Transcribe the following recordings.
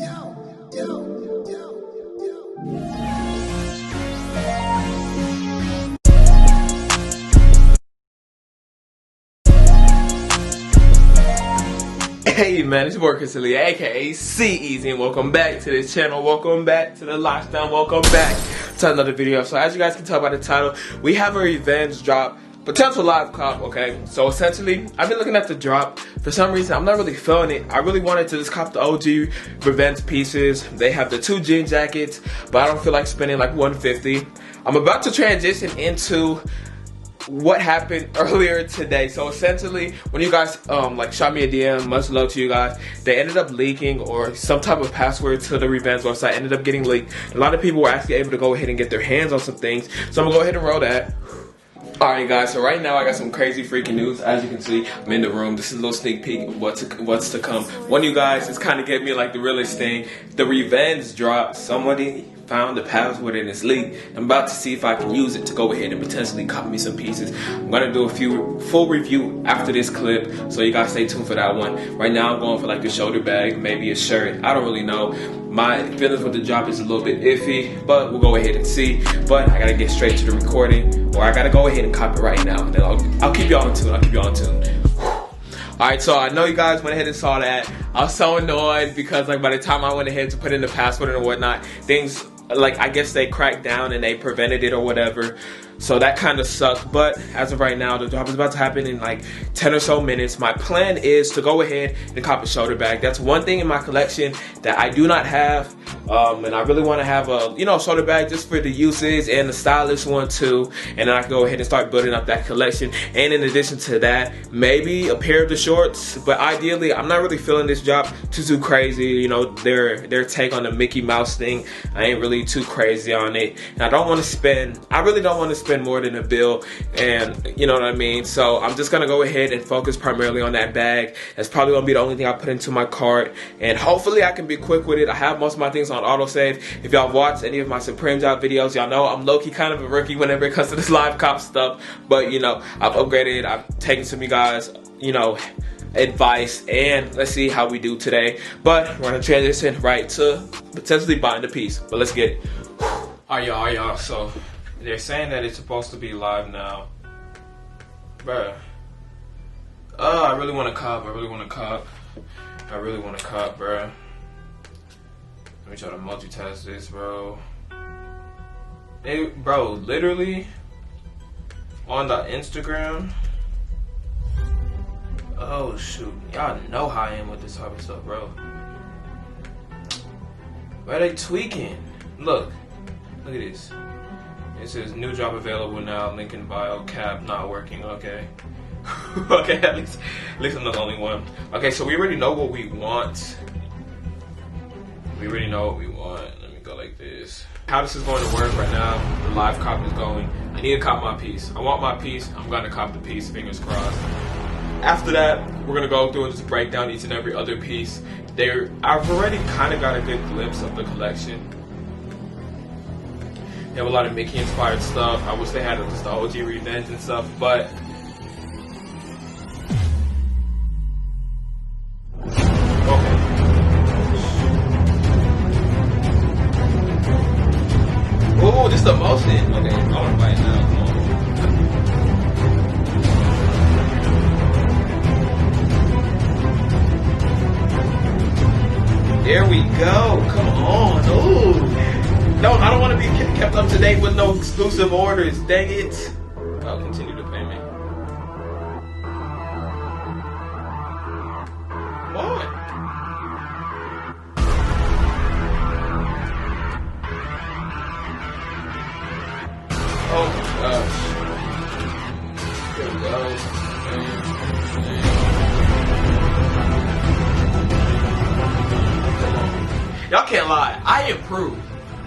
Hey man, it's your boy Alia, aka CEasy, and welcome back to this channel. Welcome back to the lifestyle. Welcome back to another video. So as you guys can tell by the title, we have a revenge drop, potential live cop. Okay, so essentially, I've been looking at the drop. For some reason, I'm not really feeling it. I really wanted to just cop the OG revenge pieces. They have the 2 jean jackets, but I don't feel like spending like $150. I'm about to transition into what happened earlier today. So essentially, when you guys like shot me a DM, much love to you guys, they ended up leaking, or some type of password to the revenge website ended up getting leaked. A lot of people were actually able to go ahead and get their hands on some things, so I'm gonna go ahead and roll that. Alright guys, so right now I got some crazy freaking news. As you can see, I'm in the room. This is a little sneak peek of what's to come. One of you guys is kind of giving me like the realest thing. The revenge drop. Somebody found the password in this leak. I'm about to see if I can use it to go ahead and potentially copy me some pieces. I'm gonna do a full review after this clip, so you guys stay tuned for that one. Right now I'm going for like the shoulder bag, maybe a shirt. I don't really know. My feelings with the drop is a little bit iffy, but we'll go ahead and see. But I gotta get straight to the recording, or I gotta go ahead and copy it right now. Then I'll keep y'all in tune. I'll keep y'all in tune. Alright, so I know you guys went ahead and saw that. I was so annoyed because like by the time I went ahead to put in the password and whatnot, things like I guess they cracked down and they prevented it or whatever. So that kind of sucked, but as of right now, the drop is about to happen in like 10 or so minutes. My plan is to go ahead and cop a shoulder bag. That's one thing in my collection that I do not have, and I really want to have a, shoulder bag just for the uses, and the stylish one too. And then I can go ahead and start building up that collection. And in addition to that, maybe a pair of the shorts. But ideally, I'm not really feeling this drop too crazy. Their take on the Mickey Mouse thing, I ain't really too crazy on it. And I really don't want to spend more than a bill, and you know what I mean. So I'm just gonna go ahead and focus primarily on that bag. That's probably gonna be the only thing I put into my cart, and hopefully I can be quick with it. I have most of my things on autosave. If y'all watch any of my Supreme Job videos, y'all know I'm low-key kind of a rookie whenever it comes to this live cop stuff, but I've upgraded. I've taken some of you guys advice, and let's see how we do today. But we're gonna transition right to potentially buying the piece, but let's get it. Alright y'all, so they're saying that it's supposed to be live now. Bruh. I really want to cop. bruh. Let me try to multitask this, bro. Bro, literally on the Instagram. Oh shoot. Y'all know how I am with this type of stuff, bro. Why are they tweaking? Look at this. It says new job available now, link in bio, cap not working. Okay. Okay, at least I'm not the only one. Okay, so we already know what we want. Let me go like this. How this is going to work right now, the live cop is going. I need to cop my piece. I want my piece. I'm going to cop the piece, fingers crossed. After that, we're going to go through and just break down each and every other piece. I've already kind of got a good glimpse of the collection. They have a lot of Mickey inspired stuff. I wish they had just the OG revenge and stuff, but okay. Oh, this is the motion. Okay, I want to buy it now. Come on. There we go. Come on. Ooh. No, I don't want to be kept up to date with no exclusive orders. Dang it. I'll continue to pay me. What? Oh my gosh. Here we go. Y'all can't lie. I improved.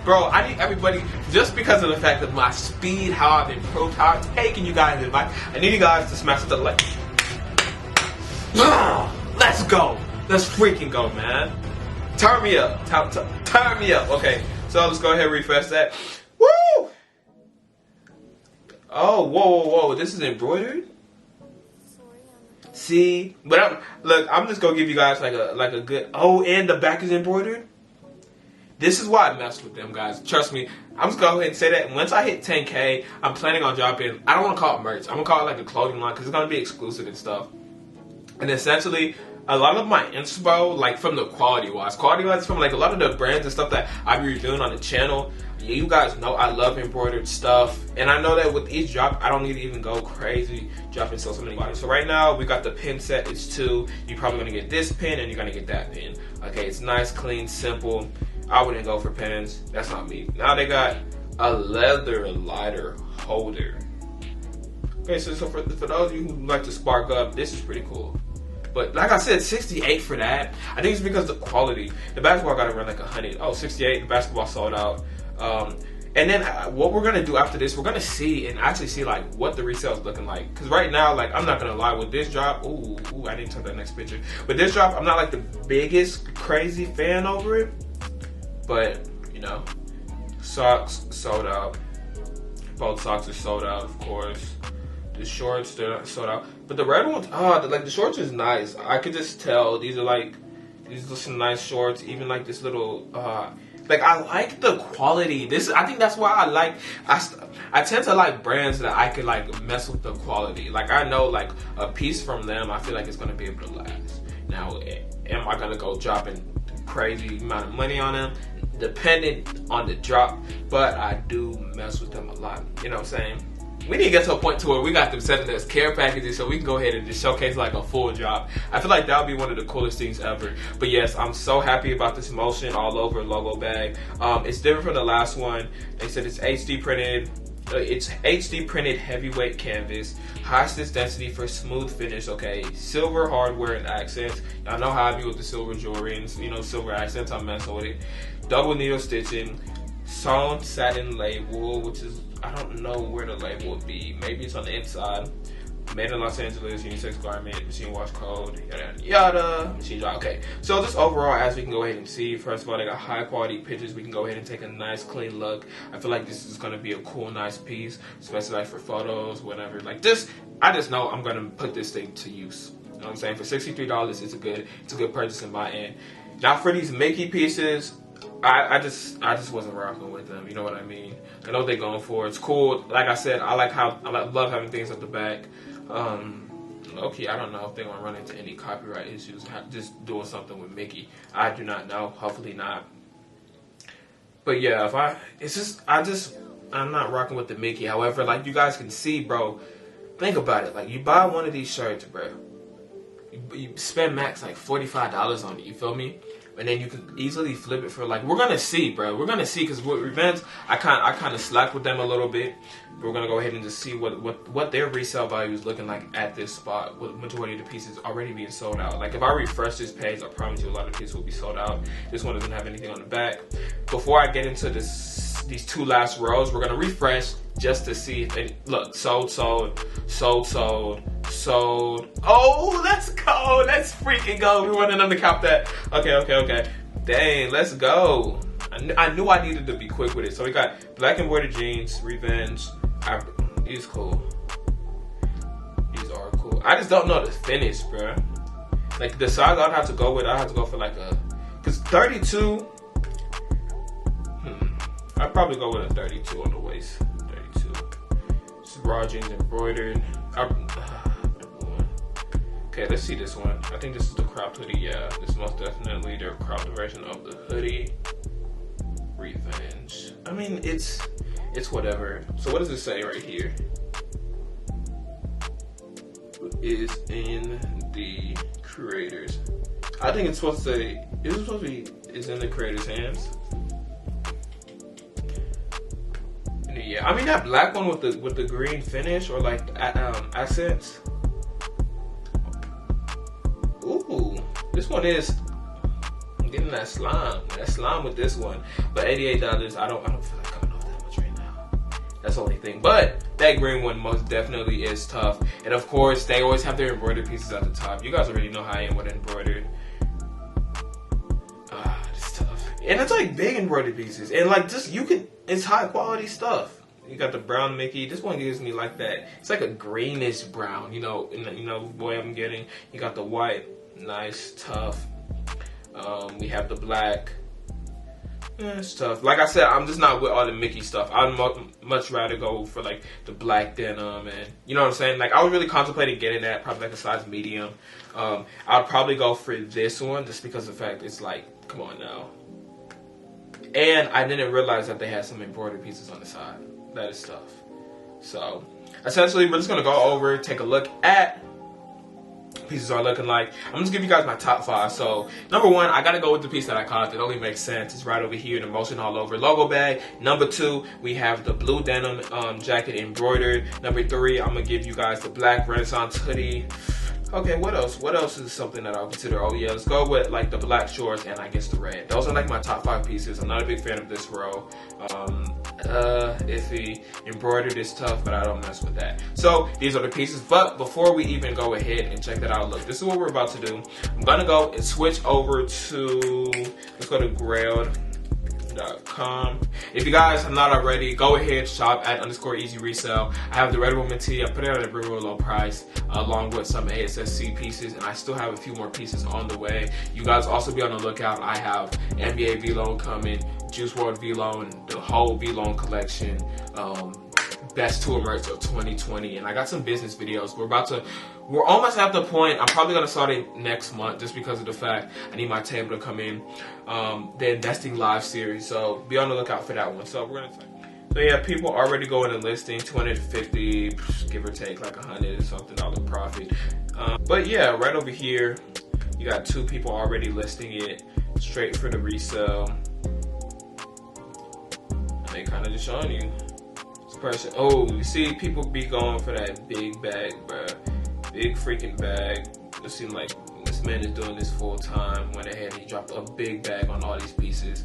Bro, I need everybody, just because of the fact of my speed, how I've improved, how I've taken you guys' advice, I need you guys to smash the like. Let's go. Let's freaking go, man. Turn me up. Turn me up. Okay, so let's go ahead and refresh that. Woo! Oh, whoa. This is embroidered? See? But I'm just gonna give you guys like a good, oh, and the back is embroidered? This is why I mess with them, guys. Trust me. I'm just going to go ahead and say that. Once I hit 10K, I'm planning on dropping, I don't want to call it merch. I'm going to call it like a clothing line because it's going to be exclusive and stuff. And essentially, a lot of my inspo, like from the quality-wise from like a lot of the brands and stuff that I be reviewing on the channel, you guys know I love embroidered stuff. And I know that with each drop, I don't need to even go crazy dropping so many bodies. So right now, we got the pin set. It's 2. You're probably going to get this pin and you're going to get that pin. Okay, it's nice, clean, simple. I wouldn't go for pins. That's not me. Now they got a leather lighter holder. Okay, so for those of you who like to spark up, this is pretty cool. But like I said, 68 for that. I think it's because of the quality. The basketball got to run like 100. Oh, 68. The basketball sold out. And then what we're gonna do after this, we're gonna see and actually see like what the resale is looking like. Cause right now, like I'm not gonna lie, with this drop, ooh, I didn't take that next picture. With this drop, I'm not like the biggest crazy fan over it. But you know, socks sold out. Both socks are sold out, of course. The shorts, they're sold out. But the red ones, like the shorts is nice. I could just tell these are some nice shorts. Even like this little, like I like the quality. I think that's why I tend to like brands that I could like mess with the quality. Like I know like a piece from them, I feel like it's gonna be able to last. Now, am I gonna go dropping crazy amount of money on them? Dependent on the drop, but I do mess with them a lot. You know what I'm saying? We need to get to a point to where we got them set as care packages so we can go ahead and just showcase like a full drop. I feel like that would be one of the coolest things ever. But yes, I'm so happy about this motion all over logo bag. It's different from the last one. They said it's HD printed. It's HD printed heavyweight canvas, high stitch density for smooth finish. Okay, silver hardware and accents. Y'all know how I be with the silver jewelry and silver accents. I'm messing with it. Double needle stitching, sewn satin label, which is, I don't know where the label would be. Maybe it's on the inside. Made in Los Angeles, unisex garment, machine wash code, yada yada, machine dry. Okay, so just overall, as we can go ahead and see, first of all, they got high quality pictures. We can go ahead and take a nice clean look. I feel like this is gonna be a cool, nice piece, especially like for photos, whatever. Like this, I just know I'm gonna put this thing to use. You know what I'm saying? For $63, it's a good purchase in my end. Now for these Mickey pieces, I just wasn't rocking with them. You know what I mean? I know what they're going for. It's cool. Like I said, I love having things at the back. Okay, I don't know if they're gonna run into any copyright issues just doing something with Mickey. I do not know. Hopefully not. But yeah, I'm not rocking with the Mickey. However, like you guys can see, bro, think about it. Like you buy one of these shirts, bro. You spend max like $45 on it. You feel me? And then you can easily flip it for like, we're gonna see, bro. We're gonna see, because with Revenge, I kind of slacked with them a little bit. But we're gonna go ahead and just see what their resale value is looking like at this spot. With majority of the pieces already being sold out. Like if I refresh this page, I promise you a lot of pieces will be sold out. This one doesn't have anything on the back. Before I get into these two last rows, we're gonna refresh just to see if any, look, sold. Oh, let's go. Let's freaking go. We wanted them to cop that. Okay. Dang, let's go. I knew I needed to be quick with it. So we got black embroidered jeans, Revenge. These cool. These are cool. I just don't know the finish, bro. Like the size I'd have to go with, for like because 32. I'd probably go with a 32 on the waist. 32. This is raw jeans embroidered. Okay, let's see this one. I think this is the cropped hoodie. Yeah, this is most definitely their cropped version of the hoodie. Revenge. I mean, it's whatever. So what does it say right here? Is in the creators. I think it's supposed to say, is in the creator's hands. Yeah, I mean that black one with the green finish or like accents. Ooh, this one is, I'm getting that slime with this one. But $88, I don't feel like coming off that much right now. That's the only thing. But that green one most definitely is tough. And of course, they always have their embroidered pieces at the top. You guys already know how I am with embroidered. It's tough. And it's like big embroidered pieces. And like it's high quality stuff. You got the brown Mickey. This one gives me like that. It's like a greenish brown, boy I'm getting. You got the white, nice, tough. We have the black. It's tough. Like I said, I'm just not with all the Mickey stuff. I'd much rather go for like the black denim, and you know what I'm saying. Like I was really contemplating getting that, probably like a size medium. I'd probably go for this one just because of the fact it's like, come on now. And I didn't realize that they had some embroidered pieces on the side. That is tough. So essentially, we're just gonna go over, take a look at pieces are looking like. I'm just giving you guys my top 5. So number 1, I gotta go with the piece that I caught. It only makes sense. It's right over here, the motion all over logo bag. Number 2, we have the blue denim jacket embroidered. Number 3, I'm gonna give you guys the black Renaissance hoodie. Okay, what else? What else is something that I'll consider? Oh yeah, let's go with like the black shorts and I guess the red. Those are like my top 5 pieces. I'm not a big fan of this row. Iffy. Embroidered is tough, but I don't mess with that. So these are the pieces. But before we even go ahead and check that out, look, this is what we're about to do. I'm gonna go and switch over to, let's go to grailed.com. If you guys have not already, go ahead, shop at _easy resell. I have the Red Woman tee. I put it at a very low price, along with some ASSC pieces, and I still have a few more pieces on the way. You guys also be on the lookout. I have NBA V-Loan coming, Juice WRLD V-Loan, the whole V-Loan collection, best tour merch of 2020, and I got some business videos. We're almost at the point. I'm probably gonna start it next month just because of the fact I need my table to come in. The investing live series, so be on the lookout for that one. So we're gonna. So yeah, people already going to listing 250, give or take like $100 or something profit. But yeah, right over here, you got 2 people already listing it straight for the resale. And they kind of just showing you. Person. Oh, you see people be going for that big bag, bruh. Big freaking bag. It seems like this man is doing this full time. Went ahead and he dropped a big bag on all these pieces.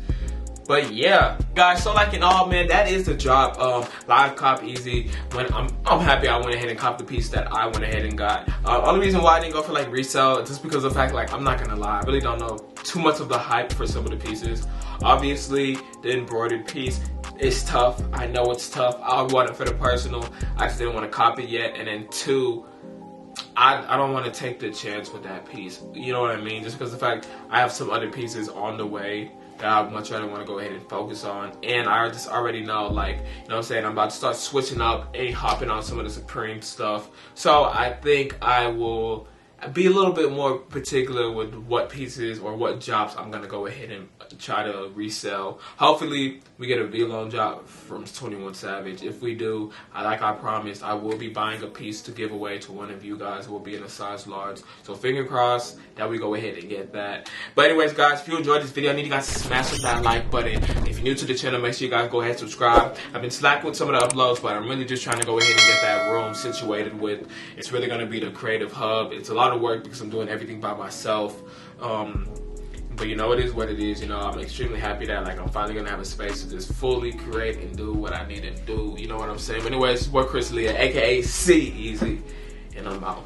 But yeah, guys, so like in all, man, that is the drop of Live Cop Easy. When I'm happy I went ahead and copped the piece that I went ahead and got. Only reason why I didn't go for like resale, just because of the fact, like, I'm not gonna lie, I really don't know too much of the hype for some of the pieces. Obviously, the embroidered piece, it's tough. I know it's tough. I want it for the personal. I just didn't want to cop it yet. And then 2, I don't want to take the chance with that piece. You know what I mean? Just because of the fact I have some other pieces on the way that I much rather want to go ahead and focus on. And I just already know, like, you know what I'm saying, I'm about to start switching up and hopping on some of the Supreme stuff. So I think I will be a little bit more particular with what pieces or what jobs I'm going to go ahead and try to resell. Hopefully we get a V-Loan job from 21 Savage. If we do, like I promised, I will be buying a piece to give away to one of you guys who will be in a size large. So finger crossed that we go ahead and get that. But anyways, guys, if you enjoyed this video, I need you guys to smash that like button. If you're new to the channel, make sure you guys go ahead and subscribe. I've been slacking with some of the uploads, but I'm really just trying to go ahead and get that room situated with. It's really going to be the creative hub. It's a lot of work because I'm doing everything by myself. But you know, it is what it is. You know, I'm extremely happy that, like, I'm finally gonna have a space to just fully create and do what I need to do. You know what I'm saying? But anyways, it's your boy Chris Alia, aka CEasy, and I'm out.